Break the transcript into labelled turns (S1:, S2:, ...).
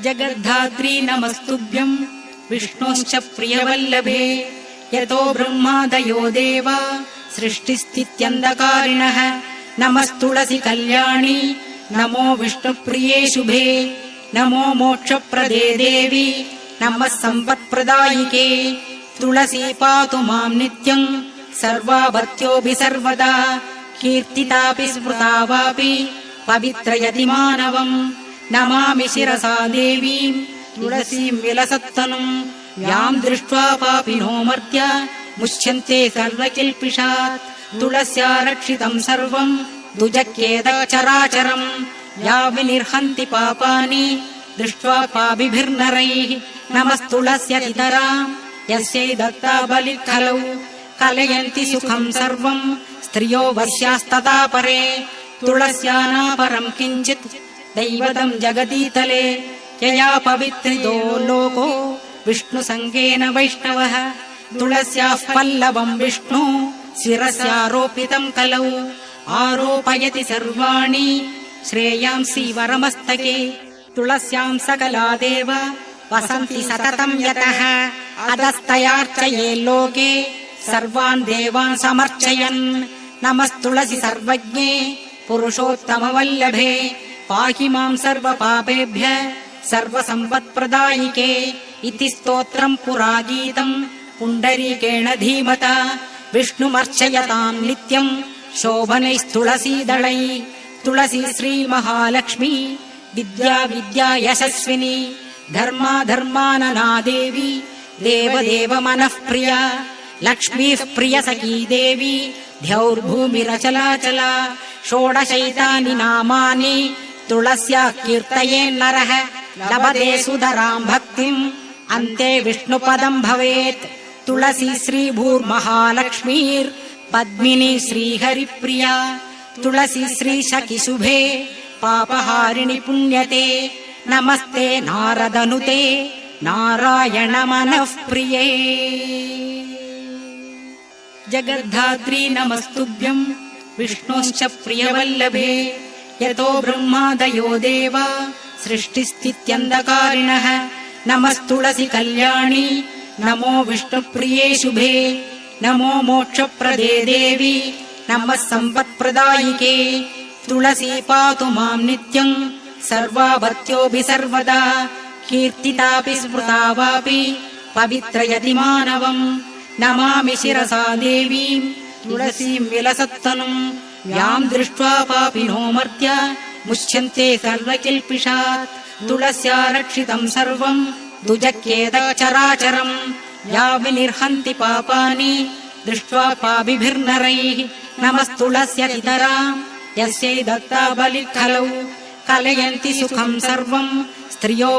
S1: जगद्धात्री नमस्तुभ्यं विष्णोश्च प्रियवल्लभे यतो ब्रह्मादयो देवा सृष्टिस्थित्यन्धकारिणः नमस्तुलसी कल्याणी नमो विष्णुप्रिये शुभे नमो मोक्षप्रदे देवी नमः सम्पत्प्रदायिके तुलसी पातु मां नित्यं सर्वाभत्योऽपि सर्वदा कीर्तितापि स्मृता वापि पवित्रयति मानवम् नमामि शिरसा देवीं तुलसीं विलसत्तनुं यां दृष्ट्वा पापिनो मर्त्य मुच्यन्ते सर्वकिल्पिषात् तुलस्या रक्षितं सर्वं दुजक्येतच्चराचरम् या विनिर्हन्ति पापानि दृष्ट्वा पापिभिर्नरैः नमस्तुलस्यतितरां यस्यै दत्ता बलिः खलौ कलयन्ति सुखं सर्वं स्त्रियो वश्यास्तथा परे तुलस्या नापरं किञ्चित् दैवतं जगदीतले यया पवित्रितो लोको विष्णुसङ्गेन वैष्णवः तुलस्याः पल्लवं विष्णु शिरस्यारोपितं कलौ आरोपयति सर्वाणि श्रेयांसि वरमस्तके तुलस्यां सकला देव वसन्ति सततं यतः अधस्तयार्चये लोके सर्वान् देवान् समर्चयन् नमस्तुलसी सर्वज्ञे पुरुषोत्तमवल्लभे पाहि मां सर्वपापेभ्यः सर्वसम्पत्प्रदायिके इति स्तोत्रं पुरा गीतं पुण्डरीकेण धीमता विष्णुमर्चयतां नित्यं शोभनैस्तुलसीदलैः तुलसी श्रीमहालक्ष्मी विद्या विद्या यशस्विनी धर्मा धर्मानना देवी देवदेव मनः प्रिया लक्ष्मीः प्रियसखी देवी द्यौर्भूमिरचलाचला षोडशैतानि नामानि तुलस्या कीर्तयेन्नरः लभते सुधरां भक्तिम् अन्ते विष्णुपदं भवेत् तुलसी श्रीभूर्महालक्ष्मीर् पद्मिनी श्रीहरिप्रिया तुलसी श्रीशकिशुभे पापहारिणि पुण्यते नमस्ते नारदनुते नारायण मनः प्रिये जगद्धात्री नमस्तुभ्यं विष्णोश्च प्रियवल्लभे यतो ब्रह्मादयो देवा सृष्टिस्थित्यन्धकारिणः नमस्तुलसी कल्याणी नमो विष्णुप्रिये शुभे नमो मोक्षप्रदे देवी नमः सम्पत्प्रदायिके तुलसी पातु मां नित्यं सर्वाभत्योऽपि सर्वदा कीर्तितापि स्मृता वापि पवित्रयति मानवम् नमामि शिरसा देवीं तुलसीं विलसत्तनुं यां दृष्ट्वा पापिनो मर्त्य मुच्यन्ते सर्वकिल्पिषात् तुलस्या रक्षितं सर्वं दुजक्येतच्चराचरम् या विनिर्हन्ति पापानि दृष्ट्वा पापिभिर्नरैः नमस्तुलस्यतितरां यस्यै दत्ता बलिः खलौ कलयन्ति सुखं सर्वं स्त्रियो